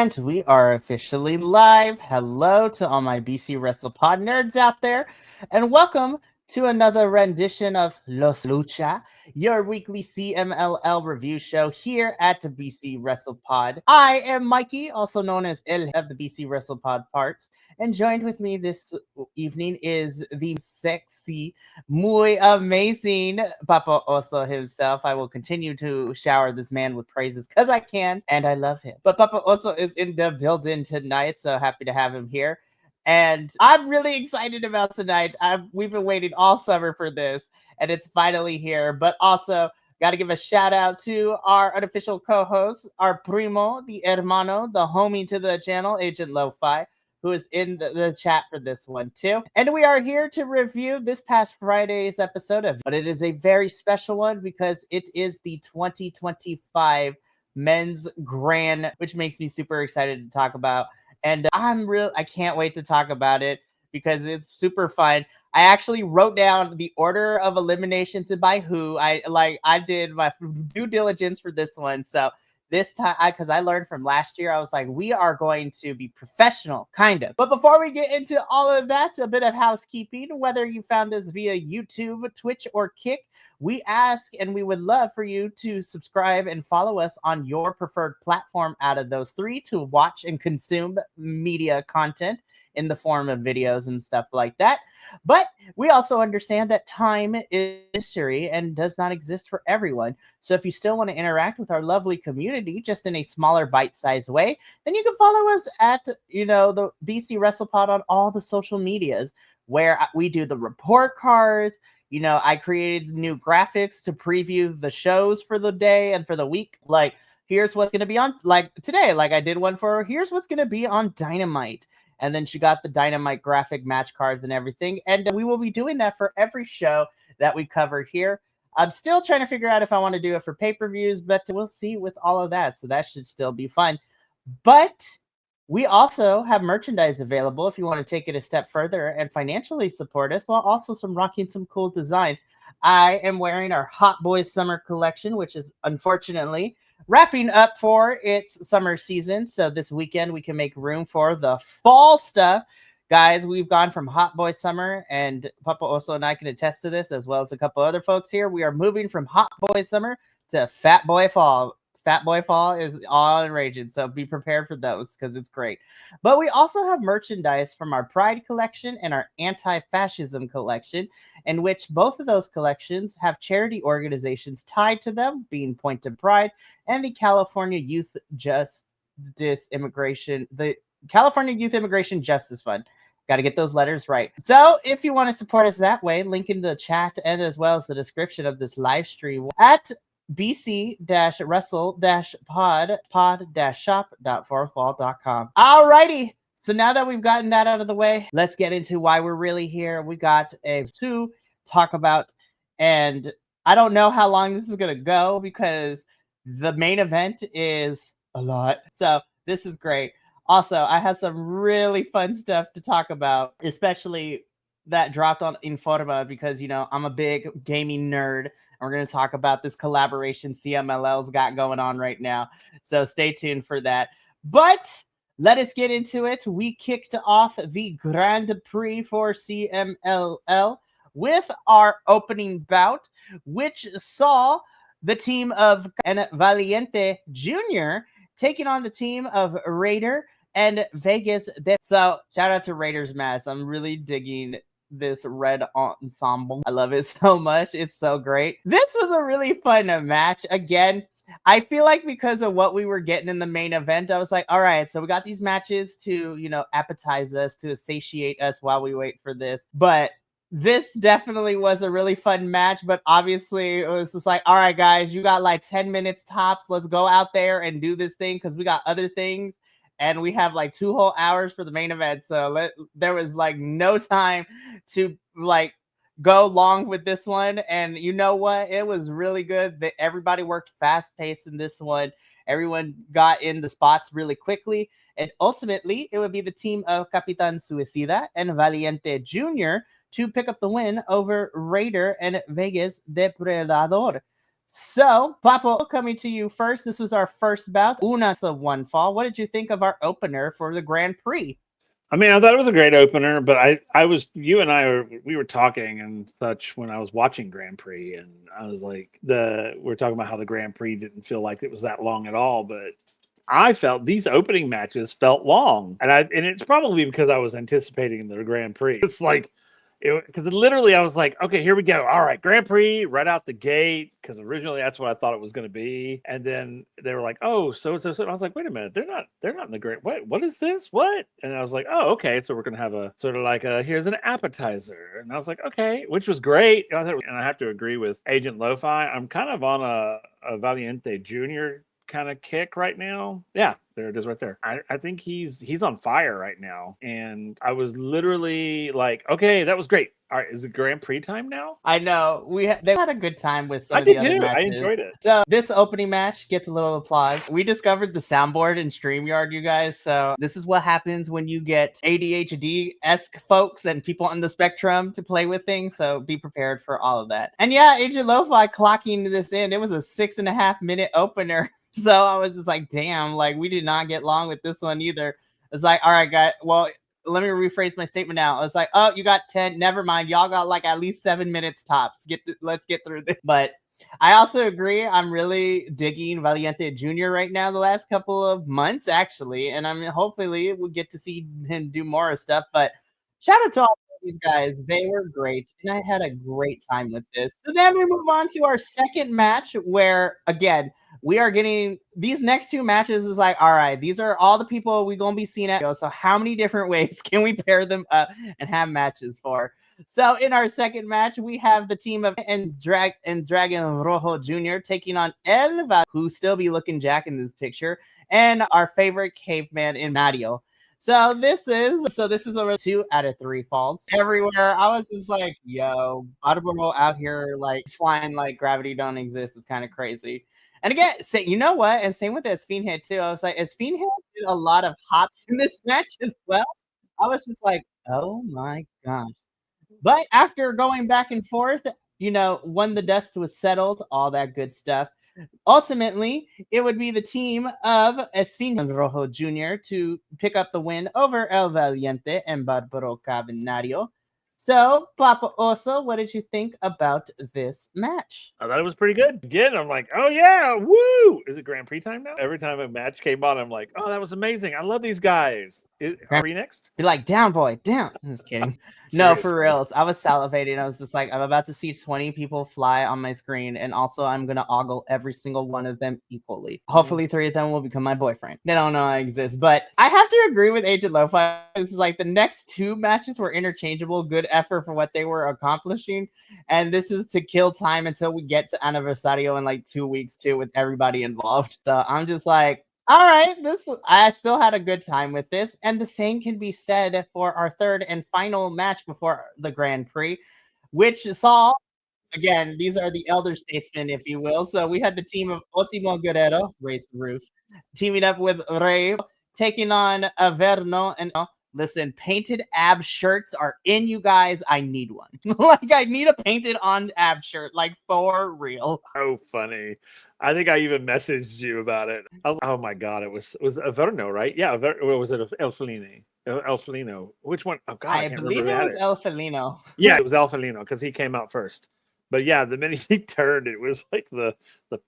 And we are officially live. Hello to all my BC Wrestle Pod nerds out there, and welcome to another rendition of Los Lucha, your weekly CMLL review show here at the BC Wrestle Pod. I am Mikey, also known as El of the BC Wrestle Pod parts, and joined with me this evening is the sexy, muy amazing Papa Oso himself. I will continue to shower this man with praises because I can, and I love him. But Papa Oso is in the building tonight, so happy to have him here. And I'm really excited about tonight. We've been waiting all summer for this, and it's finally here. But also, got to give a shout out to our unofficial co-host, our primo, the hermano, the homie to the channel, Agent Lo-Fi, who is in the chat for this one too. And we are here to review this past Friday's episode of, but it is a very special one because it is the 2025 Men's Grand, which makes me super excited to talk about. And I can't wait to talk about it because it's super fun. I actually wrote down the order of eliminations and by who. I did my due diligence for this one. So this time, because I learned from last year, I was like, we are going to be professional, kind of. But before we get into all of that, a bit of housekeeping. Whether you found us via YouTube, Twitch, or Kick, we ask and we would love for you to subscribe and follow us on your preferred platform out of those three to watch and consume media content in the form of videos and stuff like that. But we also understand that time is history and does not exist for everyone. So if you still want to interact with our lovely community just in a smaller bite-sized way, then you can follow us at, the BC WrestlePod on all the social medias where we do the report cards. I created new graphics to preview the shows for the day and for the week. Like, here's what's going to be on, like today, like I did one for here's what's going to be on Dynamite. And then she got the Dynamite graphic match cards and everything. And we will be doing that for every show that we cover here. I'm still trying to figure out if I want to do it for pay-per-views, but we'll see with all of that. So that should still be fun. But we also have merchandise available if you want to take it a step further and financially support us while also rocking some cool design. I am wearing our Hot Boys Summer collection, which is unfortunately wrapping up for its summer season. So this weekend we can make room for the fall stuff. Guys, we've gone from Hot Boy Summer, and Papa Oso and I can attest to this, as well as a couple other folks here. We are moving from Hot Boy Summer to Fat Boy Fall. Fat Boy Fall is all raging, so be prepared for those because it's great. But we also have merchandise from our Pride collection and our Anti-Fascism collection, in which both of those collections have charity organizations tied to them, being Point to Pride and the California Youth Immigration Justice Fund. Got to get those letters right. So if you want to support us that way, link in the chat and as well as the description of this live stream at bc-wrestle-pod-shop.fourthwall.com. Alrighty. So now that we've gotten that out of the way, let's get into why we're really here. We got to talk about, and I don't know how long this is going to go because the main event is a lot. So this is great. Also, I have some really fun stuff to talk about, especially that dropped on Informa because, I'm a big gaming nerd. And we're going to talk about this collaboration CMLL's got going on right now. So stay tuned for that. But let us get into it. We kicked off the Grand Prix for CMLL with our opening bout, which saw the team of Valiente Jr. taking on the team of Raider and Vegas. So shout out to Raiders Mass. I'm really digging this red ensemble. I love it so much. It's so great. This was a really fun match. Again, I feel like because of what we were getting in the main event, I was like, all right, so we got these matches to, appetize us, to satiate us while we wait for this. But this definitely was a really fun match, but obviously it was just like, all right, guys, you got like 10 minutes tops. Let's go out there and do this thing because we got other things. And we have like 2 whole hours for the main event. So there was like no time to like go long with this one. And you know what? It was really good that everybody worked fast paced in this one. Everyone got in the spots really quickly. And ultimately, it would be the team of Capitan Suicida and Valiente Jr. to pick up the win over Raider and Vegas Depredador. So, Papo, coming to you first. This was our first bout. Una of one fall. What did you think of our opener for the Grand Prix? I mean, I thought it was a great opener, but you and I we were talking and such when I was watching Grand Prix, and I was like, we're talking about how the Grand Prix didn't feel like it was that long at all, but I felt these opening matches felt long, and it's probably because I was anticipating the Grand Prix. It's like, because literally I was like, okay, here we go. All right, Grand Prix right out the gate, because originally that's what I thought it was going to be, and then they were like, oh, so. I was like, wait a minute, they're not in the Grand. What is this? What? And I was like, oh, okay, so we're gonna have a sort of like here's an appetizer, and I was like, okay, which was great. And I have to agree with Agent Lo-Fi. I'm kind of on a Valiente Junior kind of kick right now. Yeah, there it is right there. I think he's on fire right now. And I was literally like, okay, that was great. All right, is it Grand Prix time now? I know they had a good time with some I of the did other too. matches. I enjoyed it. So this opening match gets a little applause. We discovered the soundboard in StreamYard, you guys. So this is what happens when you get ADHD-esque folks and people on the spectrum to play with things. So be prepared for all of that. And yeah, Agent Lo-Fi clocking this in. It was a 6.5 minute opener. So I was just like, damn, like we did not get long with this one either. It's like, all right, guys, well, let me rephrase my statement now. It's like, oh, you got 10. Never mind. Y'all got like at least 7 minutes tops. Let's get through this. But I also agree. I'm really digging Valiente Jr. right now the last couple of months, actually. And I mean, hopefully we'll get to see him do more stuff. But shout out to all these guys. They were great. And I had a great time with this. So then we move on to our second match where, again, we are getting these next two matches is like, all right, these are all the people we're going to be seeing at. So how many different ways can we pair them up and have matches for? So in our second match, we have the team of Dragon Rojo Jr. taking on El Val, who still be looking jack in this picture, and our favorite caveman in Mario. So this is a 2 out of 3 falls everywhere. I was just like, yo, Barbaro out here like flying like gravity don't exist is kind of crazy. And again, you know what? And same with Esfinhead too. I was like, Esfinhead did a lot of hops in this match as well. I was just like, oh my gosh. But after going back and forth, when the dust was settled, all that good stuff. Ultimately, it would be the team of Esfinhead Rojo Jr. to pick up the win over El Valiente and Barbaro Cavernario. So, Papa Oso, what did you think about this match? I thought it was pretty good. Again, I'm like, oh yeah, woo! Is it Grand Prix time now? Every time a match came on, I'm like, oh, that was amazing. I love these guys. Are we next? Be like, down, boy, down. I'm just kidding. No, for reals. I was salivating. I was just like, I'm about to see 20 people fly on my screen, and also I'm gonna ogle every single one of them equally. Hopefully, 3 of them will become my boyfriend. They don't know I exist, but I have to agree with Agent Lo-Fi. This is like the next 2 matches were interchangeable. Good effort for what they were accomplishing, and this is to kill time until we get to Anniversario in like 2 weeks too, with everybody involved. So I'm just like, all right, I still had a good time with this, and the same can be said for our third and final match before the Grand Prix, which saw, again, these are the elder statesmen, if you will. So we had the team of Ultimo Guerrero, raise the roof, teaming up with Rey, taking on Averno. And listen, painted ab shirts are in, you guys. I need one. Like, I need a painted on ab shirt, like for real. Oh, funny. I think I even messaged you about it. I was, oh my god, it was Averno, right? Yeah, or was it El Felino? Which one? Oh god, I can't believe remember. It was El Felino. Yeah, it was El Felino because he came out first. But yeah, the minute he turned, it was like the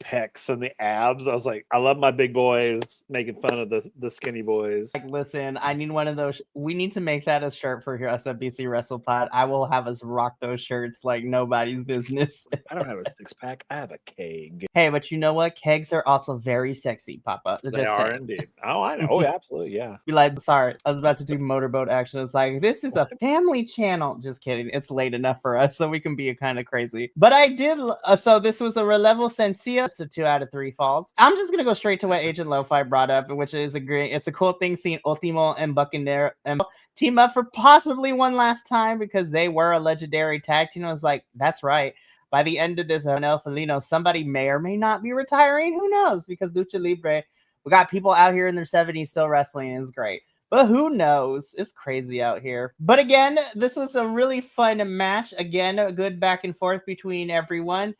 pecs and the abs. I was like, I love my big boys, making fun of the skinny boys. Like, listen, I need one of those. We need to make that a shirt for us at BC Wrestle Pod. I will have us rock those shirts like nobody's business. I don't have a 6-pack. I have a keg. Hey, but you know what? Kegs are also very sexy, Papa. They are indeed. Oh, I know. Oh, absolutely. Yeah. Be like, sorry, I was about to do motorboat action. It's like, this is a family channel. Just kidding. It's late enough for us, so we can be kind of crazy. But I did. So this was a relevo sencillo, so 2 out of 3 falls. I'm just gonna go straight to what Agent Lo-Fi brought up, which is it's a cool thing seeing Ultimo and Buccaneer and team up for possibly one last time because they were a legendary tag team. I was like, that's right. By the end of this, El Felino, somebody may or may not be retiring. Who knows? Because Lucha Libre, we got people out here in their 70s still wrestling. It's great. But who knows? It's crazy out here. But again, this was a really fun match. Again, a good back and forth between everyone.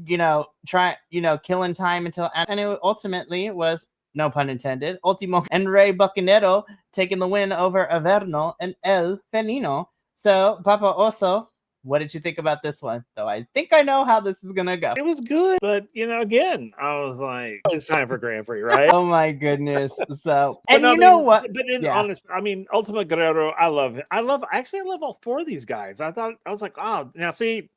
killing time until, and it ultimately was, no pun intended, Ultimo and Rey Bucanero taking the win over Averno and El Felino. So, Papa Oso, what did you think about this one? Though I think I know how this is gonna go. It was good, but again, I was like, it's time for Grand Prix, right? Oh my goodness! So, But and no, you know what? But in Yeah. honest, I mean, Ultima Guerrero, I love it. I love all four of these guys. I was like, oh, now see,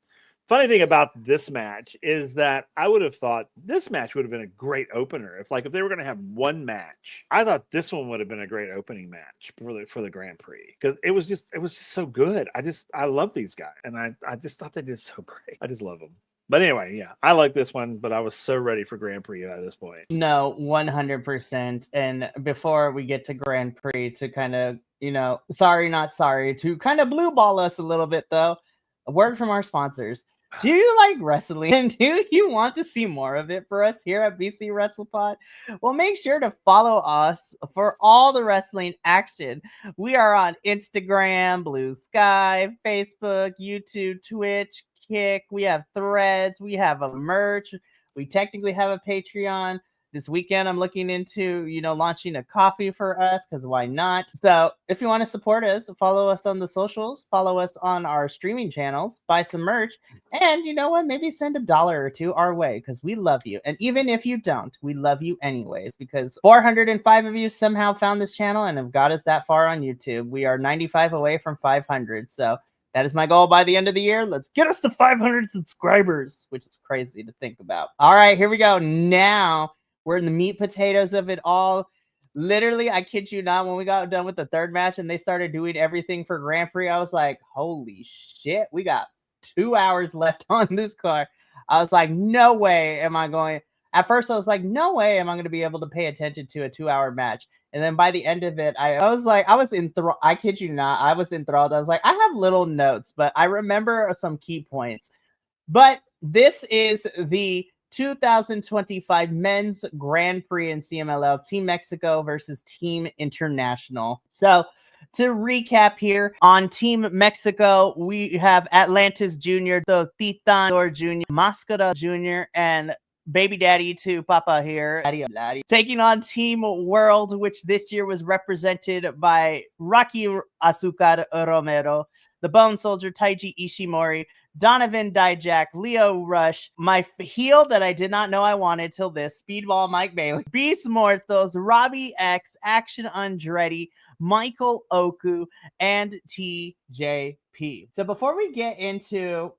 funny thing about this match is that I would have thought this match would have been a great opener if they were going to have one match. I thought this one would have been a great opening match for the Grand Prix because it was just so good. I love these guys, and I just thought they did so great. I just love them. But anyway, yeah, I like this one, but I was so ready for Grand Prix at this point. No, 100%. And before we get to Grand Prix, to kind of, sorry, not sorry, to kind of blue ball us a little bit, though, a word from our sponsors. Do you like wrestling and do you want to see more of it for us here at BC WrestlePod? Well, make sure to follow us for all the wrestling action. We are on Instagram, Blue Sky, Facebook, YouTube, Twitch, Kick. We have threads. We have a merch. We technically have a Patreon. This weekend, I'm looking into, launching a coffee for us, because why not? So if you want to support us, follow us on the socials, follow us on our streaming channels, buy some merch, and you know what? Maybe send $1 or $2 our way, because we love you. And even if you don't, we love you anyways, because 405 of you somehow found this channel and have got us that far on YouTube. We are 95 away from 500. So that is my goal by the end of the year. Let's get us to 500 subscribers, which is crazy to think about. All right, here we go. Now we're in the meat potatoes of it all. Literally, I kid you not, when we got done with the third match and they started doing everything for Grand Prix, I was like, holy shit, we got 2 hours left on this card. I was like, no way am I going. At first, I was like, no way am I going to be able to pay attention to a 2-hour match. And then by the end of it, I was like, I was enthralled. I kid you not, I was enthralled. I was like, I have little notes, but I remember some key points. But this is the 2025 Men's Grand Prix in CMLL, Team Mexico versus Team International. So to recap here, on Team Mexico, we have Atlantis Jr., the Titan Jr., Mascara Jr., and baby daddy to Papa here, taking on Team World, which this year was represented by Rocky Azucar Romero, the Bone Soldier Taiji Ishimori, Donovan Dijak, Leo Rush, my heel that I did not know I wanted till this, Speedball Mike Bailey, Beast Morthos, Robbie X, Action Andretti, Michael Oku, and TJP. So before we get into,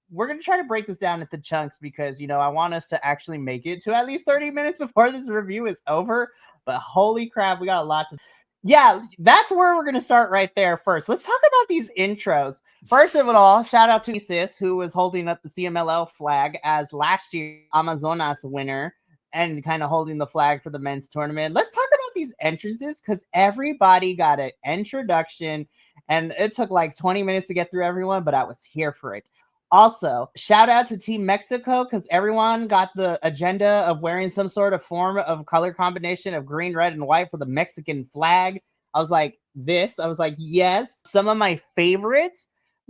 we're going to try to break this down into chunks because, I want us to actually make it to at least 30 minutes before this review is over. But holy crap, we got a lot to. Yeah, that's where we're going to start right there first. Let's talk about these intros. First of all, shout out to Isis, who was holding up the CMLL flag as last year Amazonas winner and kind of holding the flag for the men's tournament. Let's talk about these entrances because everybody got an introduction and it took like 20 minutes to get through everyone, but I was here for it. Also, shout out to Team Mexico because everyone got the agenda of wearing some sort of form of color combination of green, red, and white for the Mexican flag. I was like, yes. Some of my favorites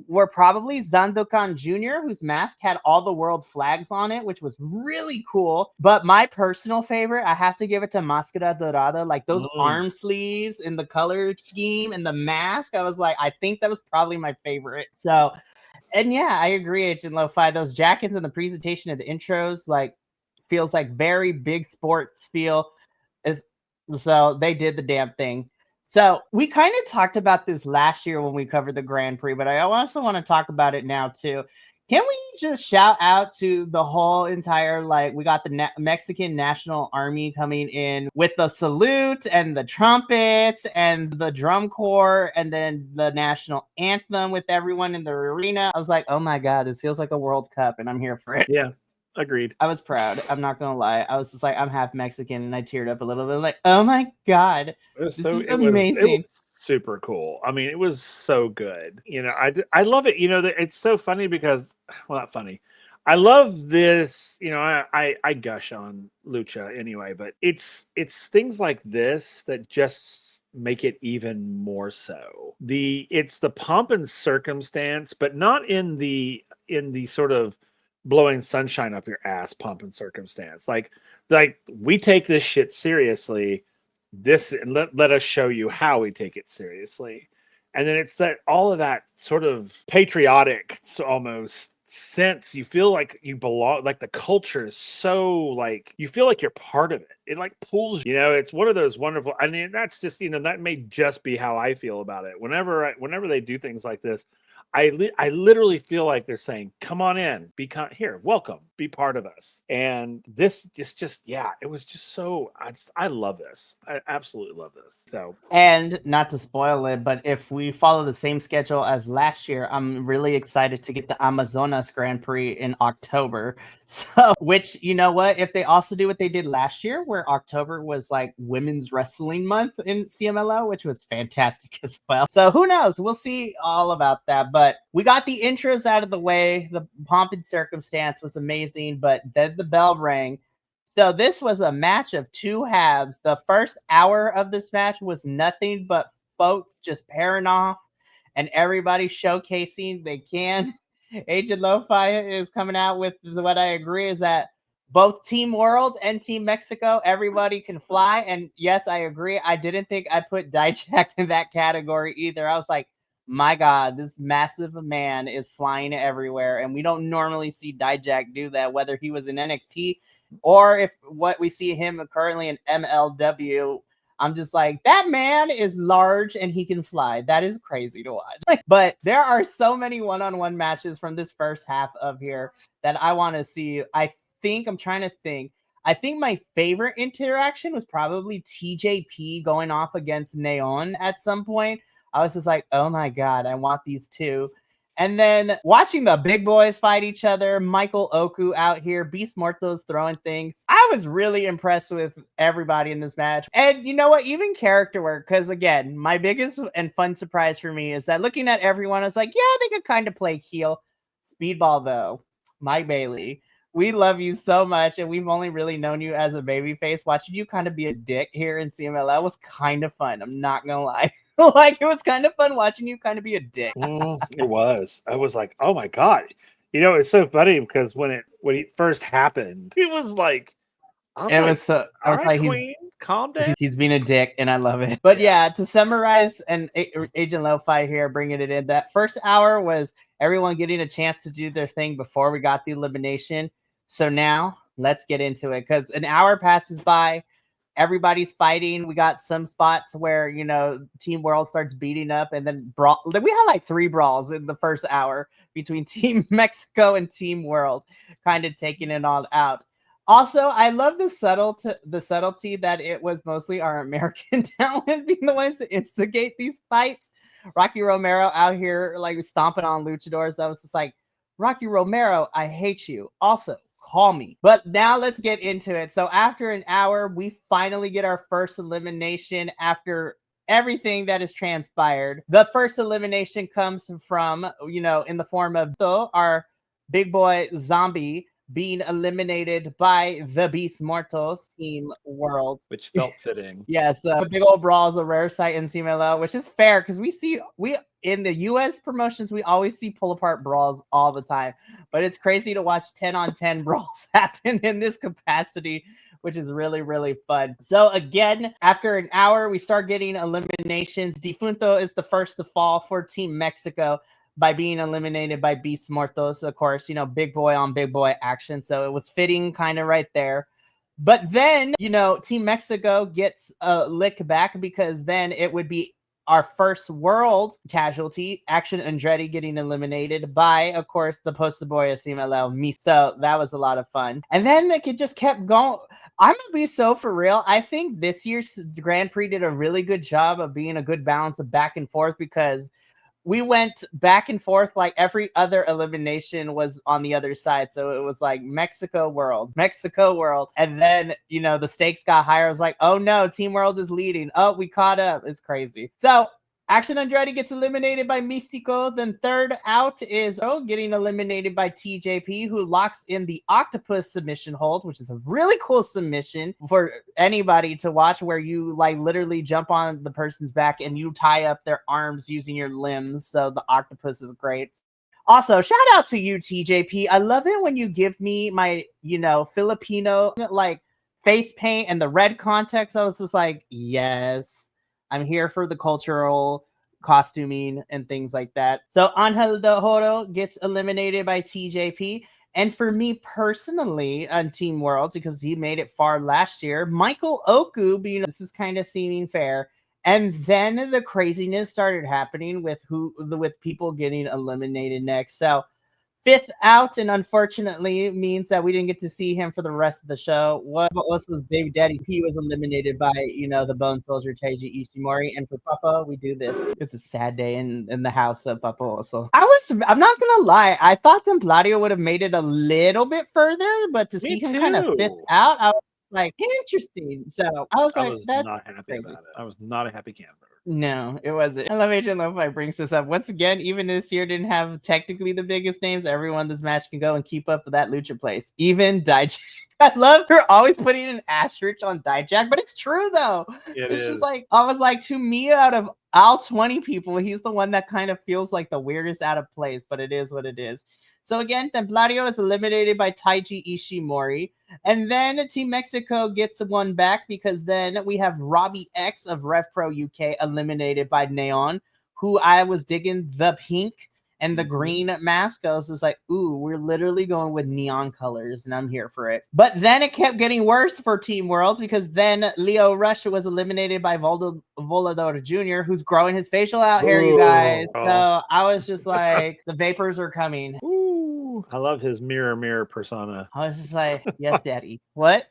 were probably Zandokan Jr., whose mask had all the world flags on it, which was really cool. But my personal favorite, I have to give it to Máscara Dorada, like those arm sleeves and the color scheme and the mask. I was like, I think that was probably my favorite. So, and yeah, I agree, Agent Lo-Fi. Those jackets and the presentation of the intros, like, feels like very big sports feel. So they did the damn thing. So we kind of talked about this last year when we covered the Grand Prix, but I also want to talk about it now too. Can we just shout out to the whole entire, we got the Mexican National Army coming in with the salute and the trumpets and the drum corps and then the national anthem with everyone in the arena. I was like, oh my God, this feels like a World Cup and I'm here for it. Yeah, agreed. I was proud. I'm not going to lie. I was just like, I'm half Mexican and I teared up a little bit. Like, oh my God, this is amazing. It was super cool. I mean, it was so good. I love it. It's so funny because, well, not funny. I love this. I gush on Lucha anyway, but it's things like this that just make it even more so. It's the pomp and circumstance, but not in the sort of blowing sunshine up your ass pomp and circumstance. Like we take this shit seriously. Let us show you how we take it seriously. And then it's that all of that sort of patriotic almost sense. You feel like you belong, like the culture is so like you feel like you're part of it. It like pulls, it's one of those wonderful. I mean, that's just, that may just be how I feel about it. Whenever they do things like this, I literally feel like they're saying, come on in, here, welcome, be part of us. And this just it was just so, I love this. I absolutely love this. So, and not to spoil it, but if we follow the same schedule as last year, I'm really excited to get the Amazonas Grand Prix in October. So, which, you know what, if they also do what they did last year, where October was like Women's Wrestling Month in CMLL, which was fantastic as well. So who knows? We'll see all about that. But we got the intros out of the way. The pomp and circumstance was amazing, but then the bell rang. So this was a match of two halves. The first hour of this match was nothing but folks just pairing off and everybody showcasing they can. Agent Lo-Fi is coming out with what I agree is that both Team World and Team Mexico, everybody can fly. And yes, I agree. I didn't think I put Dijak in that category either. I was like, my God, this massive man is flying everywhere. And we don't normally see Dijak do that, whether he was in NXT or if what we see him currently in MLW. I'm just like, that man is large and he can fly. That is crazy to watch. But there are so many one-on-one matches from this first half of here that I want to see. I'm trying to think. I think my favorite interaction was probably TJP going off against Neon at some point. I was just like, oh my God, I want these two. And then watching the big boys fight each other, Michael Oku out here, Beast Mortos throwing things. I was really impressed with everybody in this match. And you know what? Even character work, because again, my biggest and fun surprise for me is that looking at everyone, I was like, yeah, they could kind of play heel. Speedball, though, Mike Bailey, we love you so much, and we've only really known you as a babyface. Watching you kind of be a dick here in CMLL was kind of fun. I'm not going to lie. Like, it was kind of fun watching you kind of be a dick. It was. I was like, oh my God. It's so funny because when it first happened, it was like, I was like, Queen, calm down. He's being a dick, and I love it. But yeah, to summarize, and Agent Lo-Fi here bringing it in, that first hour was everyone getting a chance to do their thing before we got the elimination. So now let's get into it, because an hour passes by. Everybody's fighting. We got some spots where, Team World starts beating up, and then brawl. We had like 3 brawls in the first hour between Team Mexico and Team World, kind of taking it all out. Also, I love the subtlety that it was mostly our American talent being the ones that instigate these fights. Rocky Romero out here like stomping on luchadors. I was just like, Rocky Romero, I hate you. Also, call me. But now let's get into it. So after an hour, we finally get our first elimination after everything that has transpired. The first elimination comes from, in the form of our big boy Zombie being eliminated by the Beast Mortos, Team World. Which felt fitting. Yes, a big old brawl is a rare sight in CMLL, which is fair because we in the US promotions, we always see pull apart brawls all the time. But it's crazy to watch 10-on-10 brawls happen in this capacity, which is really, really fun. So again, after an hour, we start getting eliminations. Defunto is the first to fall for Team Mexico by being eliminated by Beast Mortos. Of course, big boy on big boy action. So it was fitting kind of right there. But then, Team Mexico gets a lick back, because then it would be our first world casualty, Action Andretti, getting eliminated by, of course, the poster boy of CMLL, me. So that was a lot of fun. And then it just kept going. I'm going to be so for real. I think this year's Grand Prix did a really good job of being a good balance of back and forth, because we went back and forth like every other elimination was on the other side. So it was like Mexico World. And then, the stakes got higher. I was like, oh no, Team World is leading. Oh, we caught up. It's crazy. So Action Andretti gets eliminated by Mystico. Then third out is getting eliminated by TJP, who locks in the octopus submission hold, which is a really cool submission for anybody to watch, where you like literally jump on the person's back and you tie up their arms using your limbs. So the octopus is great. Also, shout out to you, TJP. I love it when you give me my, Filipino like face paint and the red context. I was just like, yes, I'm here for the cultural costuming and things like that. So Angel de Horo gets eliminated by TJP. And for me personally on Team World, because he made it far last year, Michael Oku, this is kind of seeming fair. And then the craziness started happening with people getting eliminated next. So fifth out, and unfortunately means that we didn't get to see him for the rest of the show. What was Baby Daddy? He was eliminated by the Bone Soldier Taiji Ishimori. And for Papa, we do this. It's a sad day in the house of Papa also. I'm not gonna lie, I thought Templario would have made it a little bit further, but to see him kind of fifth out, I was like, interesting. So I was not happy crazy. About it. I was not a happy camper. No, it wasn't. I love Agent Lo-Fi brings this up. Once again, even this year didn't have technically the biggest names. Everyone this match can go and keep up with that Lucha place. Even Dijak. I love her always putting an asterisk on Dijak, but it's true though. It's just like, I was like, to me, out of all 20 people, he's the one that kind of feels like the weirdest out of place, but it is what it is. So again, Templario is eliminated by Taiji Ishimori. And then Team Mexico gets one back because then we have Robbie X of Rev Pro UK eliminated by Neon, who I was digging the pink and the green mask. I was just like, ooh, we're literally going with neon colors, and I'm here for it. But then it kept getting worse for Team World because then Leo Rush was eliminated by Volador Jr., who's growing his facial out here, you guys. So I was just like, the vapors are coming. I love his mirror persona. I was just like, yes, daddy. What?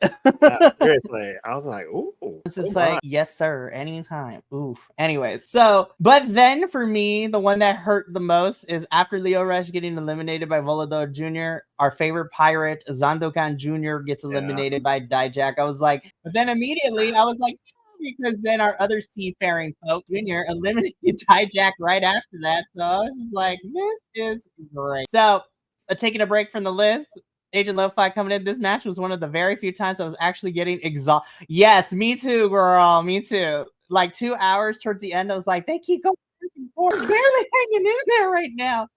Seriously. I was like, ooh. This is like, yes, sir, anytime. Oof. Anyways, so, but then for me, the one that hurt the most is after Leo Rush getting eliminated by Volador Jr., our favorite pirate, Zandokan Jr., gets eliminated by Dijak. I was like, but then immediately I was like, because then our other seafaring folk, Jr., eliminated Dijak right after that. So I was just like, this is great. So, taking a break from the list, Agent Lo-Fi coming in. This match was one of the very few times I was actually getting exhausted. Yes, me too, girl. Me too. Like 2 hours towards the end, I was like, they keep going forward, barely hanging in there right now.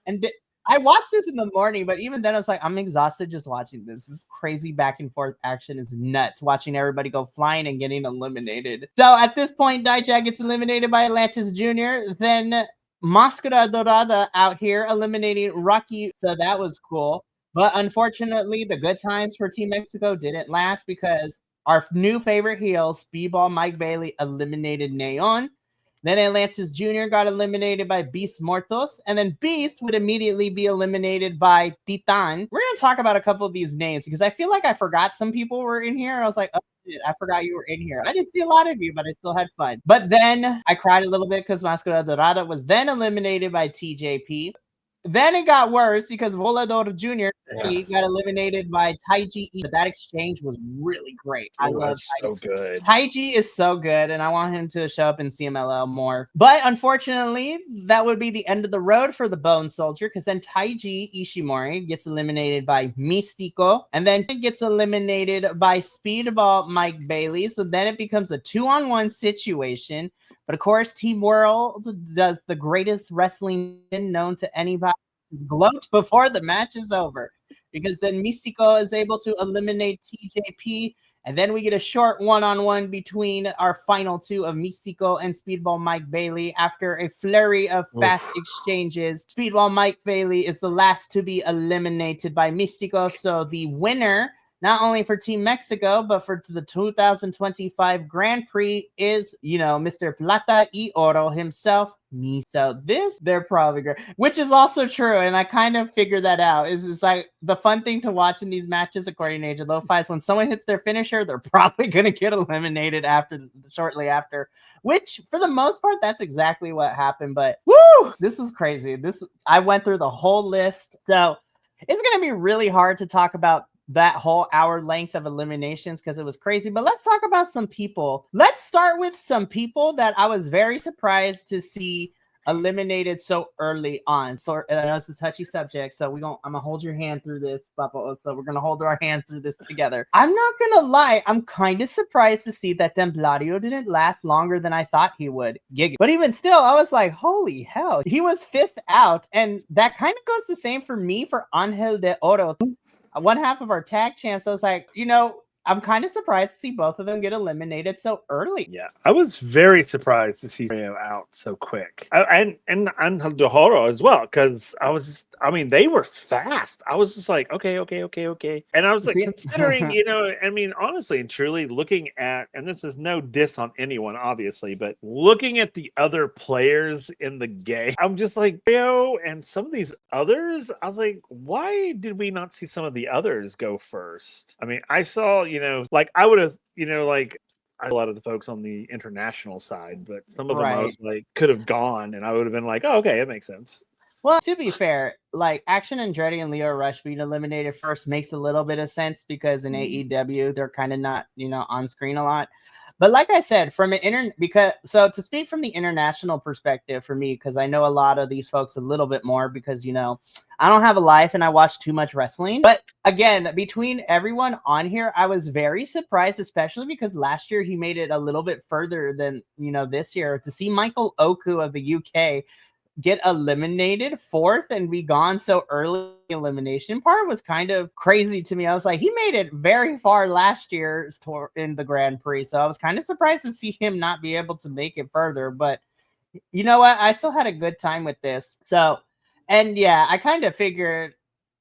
And I watched this in the morning, but even then I was like, I'm exhausted just watching this. This crazy back and forth action is nuts. Watching everybody go flying and getting eliminated. So at this point, Dijak gets eliminated by Atlantis Jr. Then Mascara Dorada out here eliminating Rocky. So that was cool. But unfortunately, the good times for Team Mexico didn't last because our new favorite heel, Speedball Mike Bailey, eliminated Neon. Then Atlantis Jr. got eliminated by Beast Mortos. And then Beast would immediately be eliminated by Titan. We're going to talk about a couple of these names because I feel like I forgot some people were in here. I was like, oh, shit, I forgot you were in here. I didn't see a lot of you, but I still had fun. But then I cried a little bit because Mascara Dorada was then eliminated by TJP. Then it got worse because Volador Jr. got eliminated by Taiji. But that exchange was really great. I love Taiji. So good. Taiji is so good, and I want him to show up in CMLL more. But unfortunately, that would be the end of the road for the Bone Soldier because then Taiji Ishimori gets eliminated by Místico, and then it gets eliminated by Speedball Mike Bailey. So then it becomes a 2-on-1 situation. But of course, Team World does the greatest wrestling known to anybody. Gloat before the match is over. Because then Místico is able to eliminate TJP. And then we get a short 1-on-1 between our final two of Místico and Speedball Mike Bailey. After a flurry of fast exchanges, Speedball Mike Bailey is the last to be eliminated by Místico. So the winner, not only for Team Mexico, but for the 2025 Grand Prix is, Mr. Plata y Oro himself, me. So this, they're probably great, which is also true. And I kind of figured that out. It's like the fun thing to watch in these matches, according to Agent Lo-Fi, is when someone hits their finisher, they're probably going to get eliminated shortly after, which for the most part, that's exactly what happened. But woo, this was crazy. I went through the whole list. So it's going to be really hard to talk about that whole hour length of eliminations because it was crazy. But let's talk about some people. Let's start with some people that I was very surprised to see eliminated so early on. So I know it's a touchy subject, so I'm gonna hold your hand through this, Bubba. So we're gonna hold our hands through this together. I'm not gonna lie, I'm kind of surprised to see that Templario didn't last longer than I thought he would. Giga. But even still, I was like, holy hell, he was 5th out, and that kind of goes the same for me for Angel de Oro, one half of our tag champs. I was like, I'm kind of surprised to see both of them get eliminated so early. Yeah, I was very surprised to see Rio out so quick, and Dehoro as well, because they were fast. I was just like, okay, and I was like, considering, honestly and truly, looking at, and this is no diss on anyone, obviously, but looking at the other players in the game, I'm just like, Rio and some of these others, I was like, why did we not see some of the others go first? I mean, I saw. I would have, a lot of the folks on the international side, but some of them I was like, could have gone, and I would have been like, oh, okay, it makes sense. Well, to be fair, like Action Andretti and Leo Rush being eliminated first makes a little bit of sense because in AEW they're kind of not, on screen a lot. But like I said, to speak from the international perspective for me, because I know a lot of these folks a little bit more because, I don't have a life and I watch too much wrestling. But again, between everyone on here, I was very surprised, especially because last year he made it a little bit further than, this year, to see Michael Oku of the UK get eliminated 4th and be gone so early. Elimination part was kind of crazy to me. I was like, he made it very far last year in the Grand Prix, so I was kind of surprised to see him not be able to make it further. But you know what? I still had a good time with this. So, and yeah, I kind of figured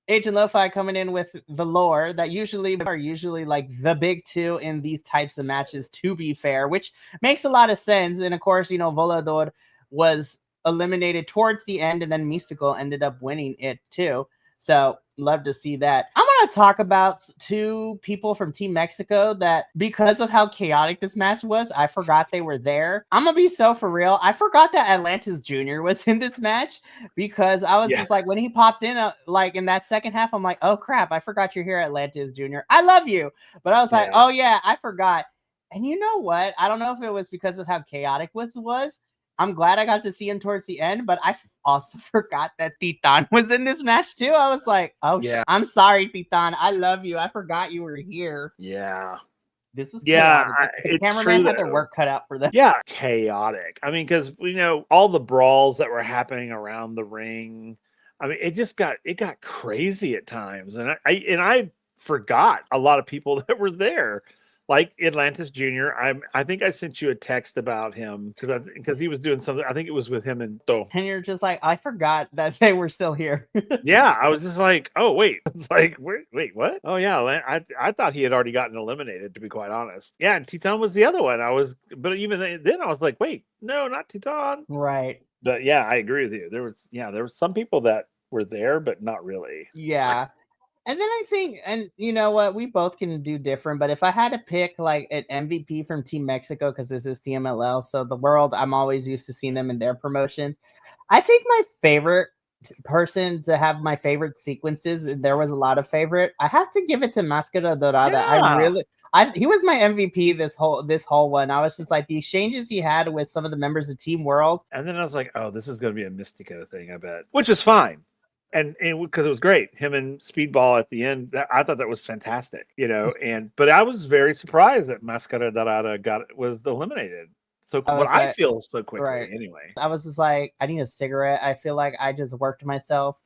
Agent Lo-Fi coming in with the lore that are usually like the big two in these types of matches, to be fair, which makes a lot of sense. And of course, Volador was eliminated towards the end, and then Mystical ended up winning it too. So love to see that. I'm going to talk about 2 people from Team Mexico that, because of how chaotic this match was, I forgot they were there. I'm going to be so for real. I forgot that Atlantis Jr. was in this match because I was just like, when he popped in, in that second half, I'm like, oh crap, I forgot you're here, Atlantis Jr. I love you. But I was like, oh yeah, I forgot. And you know what? I don't know if it was because of how chaotic this was. I'm glad I got to see him towards the end, but I also forgot that Titan was in this match too. I was like, oh, yeah. I'm sorry, Titan. I love you. I forgot you were here. Yeah. This was chaotic. The cameraman had their work cut out for them. Yeah, chaotic. I mean, because, all the brawls that were happening around the ring, I mean, it got crazy at times. And I forgot a lot of people that were there. Like Atlantis Jr., I think I sent you a text about him because he was doing something. I think it was with him and Do. And you're just like, I forgot that they were still here. Yeah, I was just like, oh wait, it's like wait, what? Oh yeah, I thought he had already gotten eliminated. To be quite honest, yeah, and Titan was the other one. But even then I was like, wait, no, not Titan. Right. But yeah, I agree with you. There was some people that were there, but not really. Yeah. And then I think, and you know what, we both can do different, but if I had to pick like an MVP from Team Mexico, because this is CMLL, so the world, I'm always used to seeing them in their promotions. I think my favorite person to have my favorite sequences, and there was a lot of favorite, I have to give it to Máscara Dorada. Yeah. He was my MVP this whole one. I was just like, the exchanges he had with some of the members of Team World. And then I was like, oh, this is going to be a Mystico thing, I bet. Which is fine. And because it was great, him and Speedball at the end, I thought that was fantastic, but I was very surprised that Máscara Dorada was eliminated. So I feel so quickly, right. Anyway. I was just like, I need a cigarette. I feel like I just worked myself.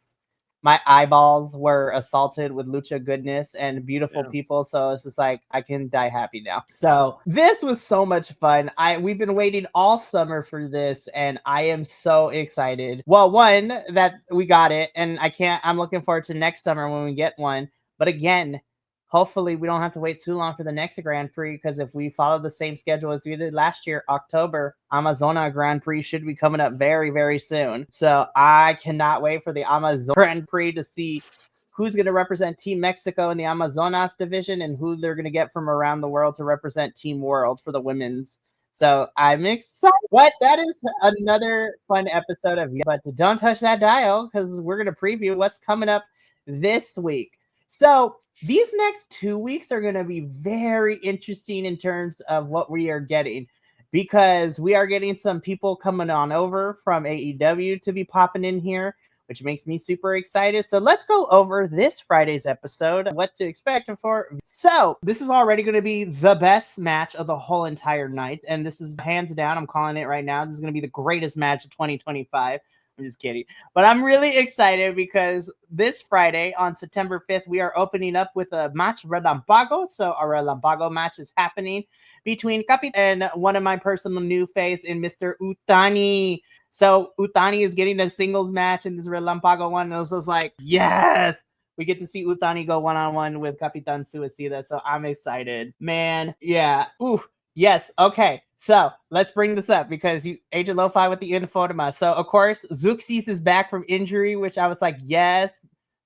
My eyeballs were assaulted with lucha goodness and beautiful people. So it's just like, I can die happy now. So this was so much fun. We've been waiting all summer for this, and I am so excited. Well, one, that we got it, and I'm looking forward to next summer when we get one. But again, hopefully we don't have to wait too long for the next Grand Prix, because if we follow the same schedule as we did last year, October, Amazona Grand Prix should be coming up very, very soon. So I cannot wait for the Amazona Grand Prix to see who's going to represent Team Mexico in the Amazonas division and who they're going to get from around the world to represent Team World for the women's. So I'm excited. That is another fun episode of, but don't touch that dial, because we're going to preview what's coming up this week. So these next 2 weeks are going to be very interesting in terms of what we are getting, because we are getting some people coming on over from AEW to be popping in here, which makes me super excited. So let's go over this Friday's episode, what to expect for. So this is already going to be the best match of the whole entire night. And this is hands down, I'm calling it right now. This is going to be the greatest match of 2025. I'm just kidding. But I'm really excited because this Friday on September 5th, we are opening up with a match Relampago. So a Relampago match is happening between Capit and one of my personal new face in Mr. Utani. So Utani is getting a singles match in this Relampago one. And it was just like, yes, we get to see Utani go one-on-one with Capitan Suicida. So I'm excited. Man, yeah. Ooh, yes. Okay. So let's bring this up because Agent Lo-Fi with the infotema. So of course, Zuxis is back from injury, which I was like, yes,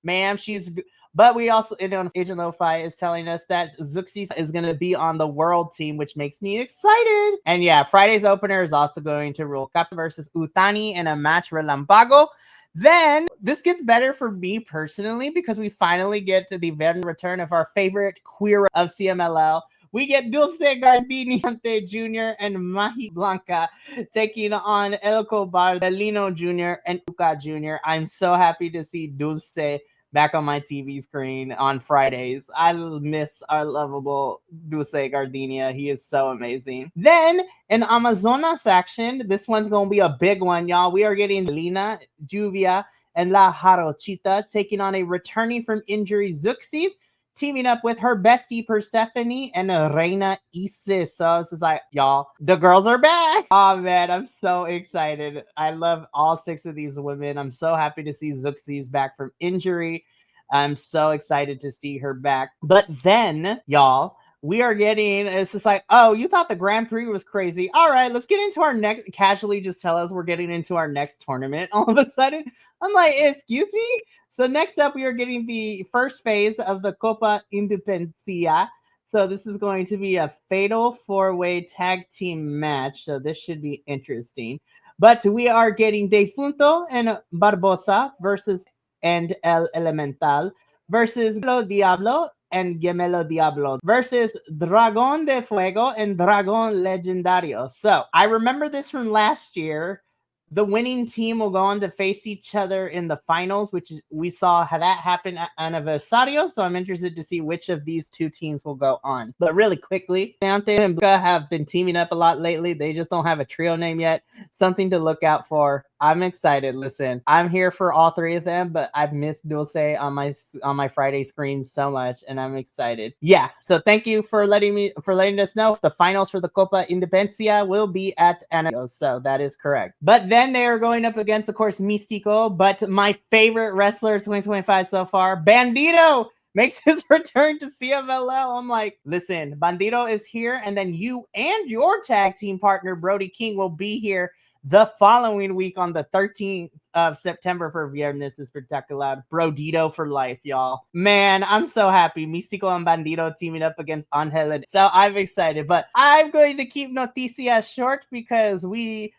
ma'am, she's. But we also, Agent Lo-Fi is telling us that Zuxis is going to be on the world team, which makes me excited. And yeah, Friday's opener is also going to rule Cap versus Utani in a match Relampago. Then this gets better for me personally because we finally get to the return of our favorite queer of CMLL. We get Dulce Gardeniante Jr. and Mahi Blanca taking on El Cobar, Delino Jr. and Uka Jr. I'm so happy to see Dulce back on my TV screen on Fridays. I miss our lovable Dulce Gardenia. He is so amazing. Then in Amazonas action, this one's going to be a big one, y'all. We are getting Lina, Juvia, and La Jarochita taking on a returning from injury Zuxis, teaming up with her bestie Persephone and Reina Isis. So it's just like, y'all, the girls are back. Oh man, I'm so excited. I love all 6 of these women. I'm so happy to see Zuxis back from injury. I'm so excited to see her back. But then, y'all, we are getting, it's just like, oh, you thought the Grand Prix was crazy. All right, let's get into our next, casually just tell us we're getting into our next tournament. All of a sudden, I'm like, excuse me? So next up, we are getting the first phase of the Copa Independencia. So this is going to be a fatal 4-way tag team match. So this should be interesting. But we are getting Defunto and Barbosa versus and El Elemental versus Lo Diablo and Gemelo Diablo versus Dragon de Fuego and Dragon Legendario. So I remember this from last year. The winning team will go on to face each other in the finals, which we saw how that happen at Aniversario. So I'm interested to see which of these 2 teams will go on. But really quickly, Dante and Buka have been teaming up a lot lately. They just don't have a trio name yet. Something to look out for. I'm excited. Listen, I'm here for all 3 of them, but I've missed Dulce on my Friday screen so much, and I'm excited. Yeah, so thank you for letting us know if the finals for the Copa Independencia will be at Aniversario. So that is correct. But then they are going up against, of course, Místico, but my favorite wrestler of 2025 so far, Bandito, makes his return to CMLL. I'm like, listen, Bandito is here, and then you and your tag team partner, Brody King, will be here the following week on the 13th of September for Viernes Espectacular. Brodito for life, y'all. Man, I'm so happy. Místico and Bandito teaming up against Angel. So I'm excited, but I'm going to keep Noticias short because we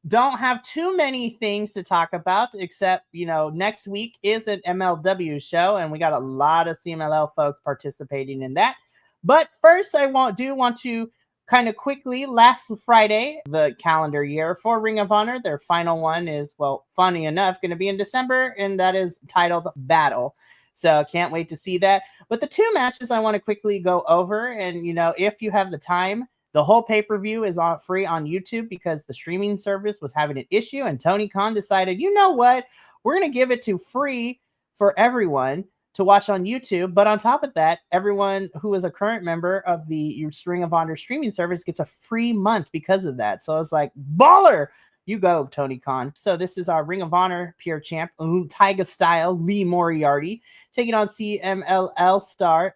don't have too many things to talk about except, next week is an MLW show and we got a lot of CMLL folks participating in that. But first, I want to kind of quickly, last Friday, the calendar year for Ring of Honor, their final one is, well, funny enough, going to be in December, and that is titled Battle. So can't wait to see that. But the 2 matches I want to quickly go over, and, if you have the time, the whole pay-per-view is free on YouTube because the streaming service was having an issue, and Tony Khan decided, you know what, we're going to give it to free for everyone to watch on YouTube. But on top of that, everyone who is a current member of the Ring of Honor streaming service gets a free month because of that. So it's like, baller! You go, Tony Khan. So this is our Ring of Honor pure champ, Taiga style, Lee Moriarty, taking on CMLL star.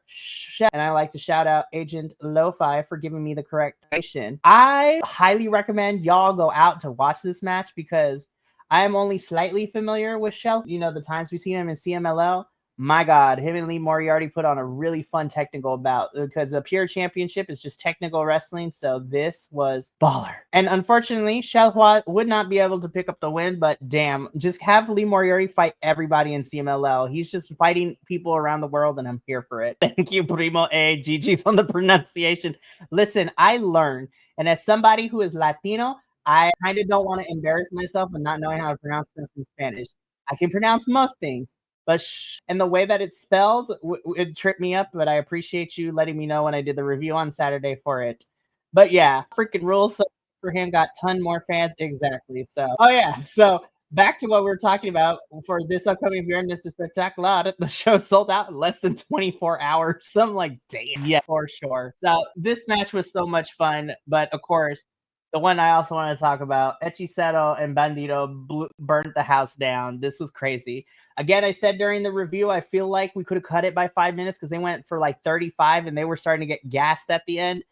And I like to shout out Agent Lo-Fi for giving me the correct nation. I highly recommend y'all go out to watch this match because I am only slightly familiar with Shell. The times we've seen him in CMLL. my God, him and Lee Moriarty put on a really fun technical bout because the pure championship is just technical wrestling. So this was baller. And unfortunately, Shalhua would not be able to pick up the win, but damn, just have Lee Moriarty fight everybody in CMLL. He's just fighting people around the world, and I'm here for it. Thank you, Primo A. GG's on the pronunciation. Listen, I learned, and as somebody who is Latino, I kind of don't want to embarrass myself and not knowing how to pronounce this in Spanish. I can pronounce most things, but and the way that it's spelled, it tripped me up, but I appreciate you letting me know when I did the review on Saturday for it. But yeah, freaking rules. So for him got ton more fans. Exactly. So, oh yeah. So back to what we were talking about for this upcoming Viernes Espectacular. The show sold out in less than 24 hours. So I'm like, damn. Yeah, for sure. So this match was so much fun. But of course, the one I also want to talk about, Hechicero and Bandito burnt the house down. This was crazy. Again, I said during the review, I feel like we could have cut it by 5 minutes because they went for like 35 and they were starting to get gassed at the end.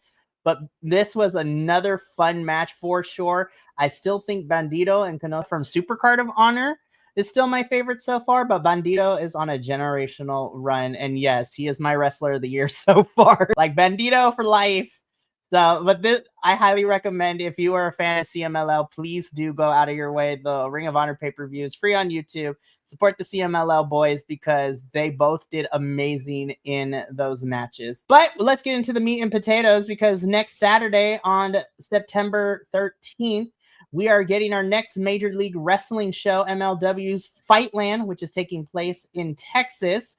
But this was another fun match for sure. I still think Bandito and Cano from Supercard of Honor is still my favorite so far, but Bandito is on a generational run. And yes, he is my wrestler of the year so far. Like Bandito for life. So, but this, I highly recommend if you are a fan of CMLL, please do go out of your way. The Ring of Honor pay-per-view is free on YouTube. Support the CMLL boys because they both did amazing in those matches. But let's get into the meat and potatoes because next Saturday on September 13th, we are getting our next Major League Wrestling show, MLW's Fightland, which is taking place in Texas.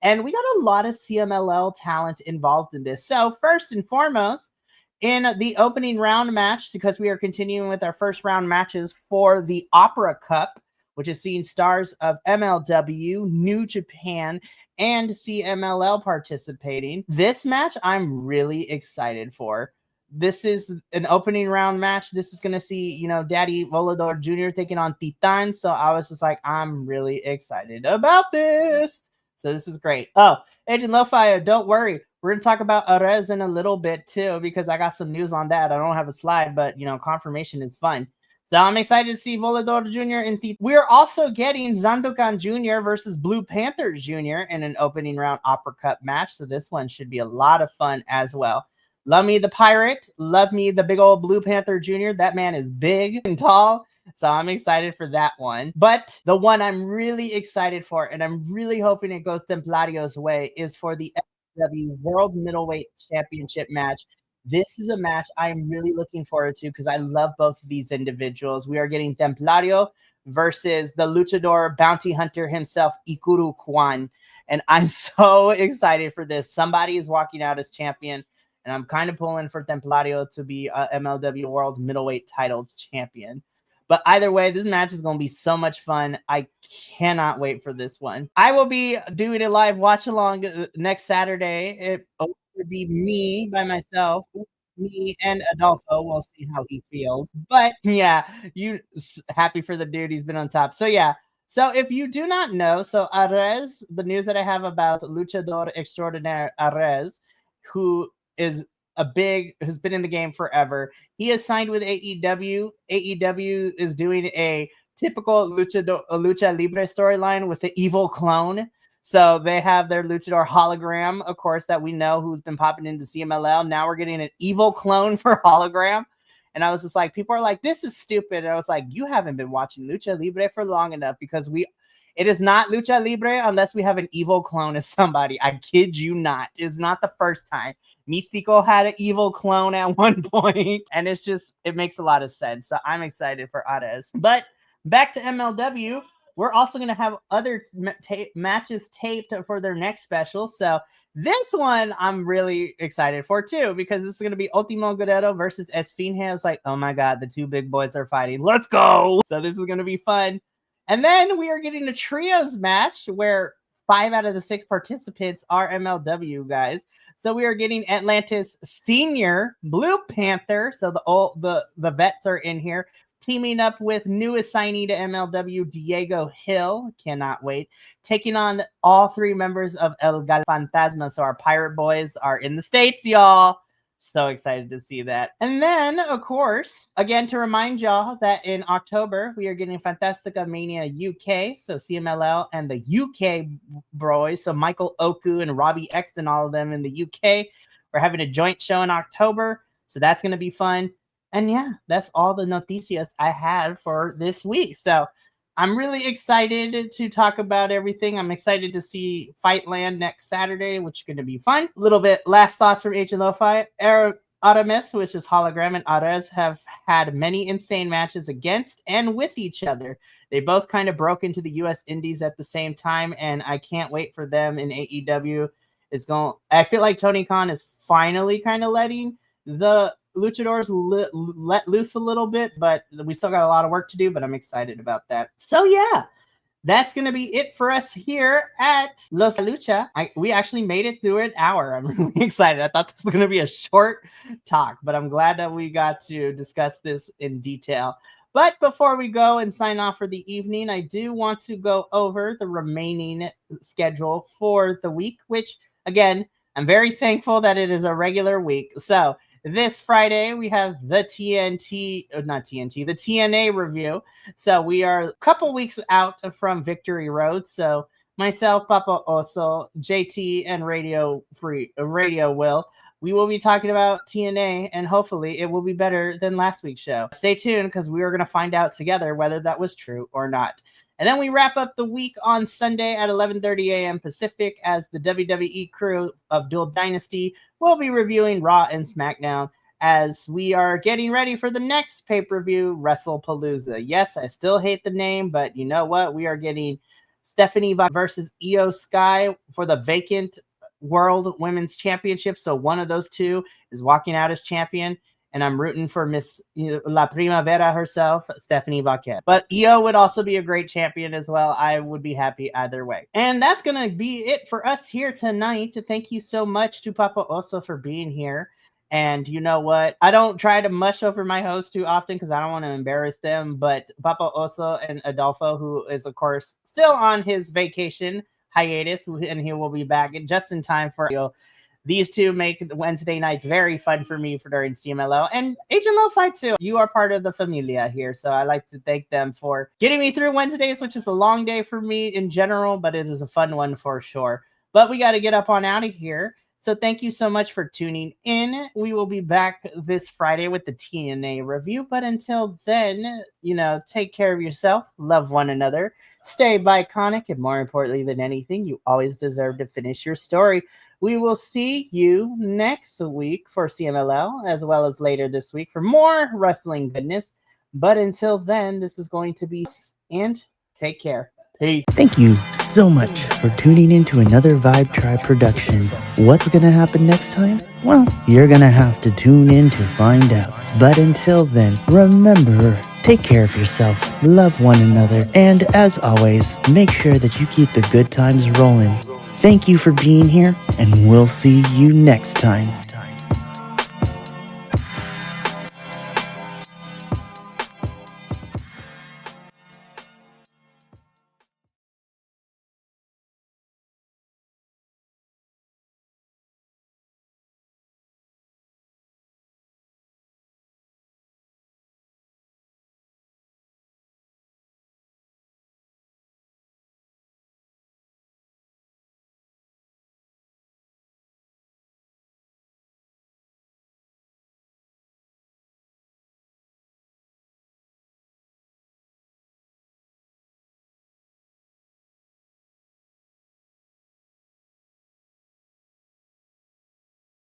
And we got a lot of CMLL talent involved in this. So first and foremost, in the opening round match, because we are continuing with our first round matches for the Opera Cup, which is seeing stars of MLW, New Japan, and CMLL participating. This match I'm really excited for. This is an opening round match. This is going to see, you know, Daddy Volador Jr. taking on Titan. So I was just like, I'm really excited about this. So this is great. Oh, Agent Lowfire, don't worry. We're going to talk about Arez in a little bit too, because I got some news on that. I don't have a slide, but, you know, confirmation is fun. So I'm excited to see Volador Jr. in the. We're also getting Zandokan Jr. versus Blue Panther Jr. in an opening round Opera Cup match. So this one should be a lot of fun as well. Love me the pirate. Love me the big old Blue Panther Jr. That man is big and tall. So I'm excited for that one. But the one I'm really excited for, and I'm really hoping it goes Templario's way, is for the FW World's Middleweight Championship match. This is a match I'm really looking forward to because I love both of these individuals. We are getting Templario versus the luchador bounty hunter himself, Ikuru Kwan. And I'm so excited for this. Somebody is walking out as champion, and I'm kind of pulling for Templario to be a MLW World Middleweight title champion. But either way, this match is going to be so much fun. I cannot wait for this one. I will be doing a live watch along next Saturday. It will be me by myself, me and Adolfo. We'll see how he feels. But yeah, you happy for the dude. He's been on top. So yeah. So if you do not know, so Arez, the news that I have about Luchador Extraordinaire Arez, who is who's been in the game forever. He is signed with AEW. AEW is doing a typical Lucha Libre storyline with the evil clone. So they have their luchador hologram, of course, that we know who's been popping into CMLL. Now we're getting an evil clone for hologram. And I was just like, people are like, this is stupid. And I was like, you haven't been watching Lucha Libre for long enough because it is not Lucha Libre unless we have an evil clone as somebody. I kid you not. It's not the first time. Mystico had an evil clone at one point, and it makes a lot of sense. So I'm excited for Arez. But back to MLW, we're also going to have other matches taped for their next special. So this one I'm really excited for too, because this is going to be Ultimo Guerrero versus Esfinge. I was like, oh my God, the two big boys are fighting. Let's go. So this is going to be fun. And then we are getting a trios match where 5 out of the 6 participants are MLW guys. So we are getting Atlantis Senior, Blue Panther. So the vets are in here, teaming up with new assignee to MLW, Diego Hill. Cannot wait. Taking on all 3 members of El Gal Fantasma. So our pirate boys are in the States, y'all. So excited to see that. And then, of course, again, to remind y'all that in October, we are getting Fantastica Mania UK. So CMLL and the UK boys. So Michael Oku and Robbie X and all of them in the UK. We're having a joint show in October. So that's going to be fun. And yeah, that's all the noticias I had for this week. So I'm really excited to talk about everything. I'm excited to see Fightland next Saturday, which is going to be fun. A little bit last thoughts from H and Lo-Fi. Aramis, which is Hologram, and Ares have had many insane matches against and with each other. They both kind of broke into the U.S. Indies at the same time, and I can't wait for them in AEW. I feel like Tony Khan is finally kind of letting the luchadors let loose a little bit, but we still got a lot of work to do, but I'm excited about that. So yeah, that's going to be it for us here at Los Lucha. We actually made it through an hour. I'm really excited. I thought this was going to be a short talk, but I'm glad that we got to discuss this in detail. But before we go and sign off for the evening, I do want to go over the remaining schedule for the week, which, again, I'm very thankful that it is a regular week. So this Friday, we have the the TNA review. So we are a couple weeks out from Victory Road. So myself, Papa Oso, JT, and Radio Will, we will be talking about TNA, and hopefully it will be better than last week's show. Stay tuned, because we are going to find out together whether that was true or not. And then we wrap up the week on Sunday at 11:30 a.m. Pacific, as the WWE crew of Dual Dynasty will be reviewing Raw and SmackDown, as we are getting ready for the next pay-per-view, WrestlePalooza. Yes, I still hate the name, but you know what? We are getting Stephanie versus Io Sky for the vacant World Women's Championship. So one of those two is walking out as champion. And I'm rooting for Miss La Primavera herself, Stephanie Vaquette. But Io would also be a great champion as well. I would be happy either way. And that's going to be it for us here tonight. Thank you so much to Papa Oso for being here. And you know what? I don't try to mush over my host too often because I don't want to embarrass them. But Papa Oso and Adolfo, who is, of course, still on his vacation hiatus, and he will be back just in time for Io. These two make Wednesday nights very fun for me during CMLL, and Agent Lo-Fi too. You are part of the familia here, so I like to thank them for getting me through Wednesdays, which is a long day for me in general, but it is a fun one for sure. But we got to get up on out of here. So thank you so much for tuning in. We will be back this Friday with the TNA review. But until then, take care of yourself, love one another, stay biconic, and more importantly than anything, you always deserve to finish your story. We will see you next week for CMLL, as well as later this week for more wrestling goodness. But until then, this is going to be, and take care. Peace. Thank you so much for tuning in to another Vibe Tribe production. What's going to happen next time? Well, you're going to have to tune in to find out. But until then, remember, take care of yourself, love one another, and as always, make sure that you keep the good times rolling. Thank you for being here, and we'll see you next time.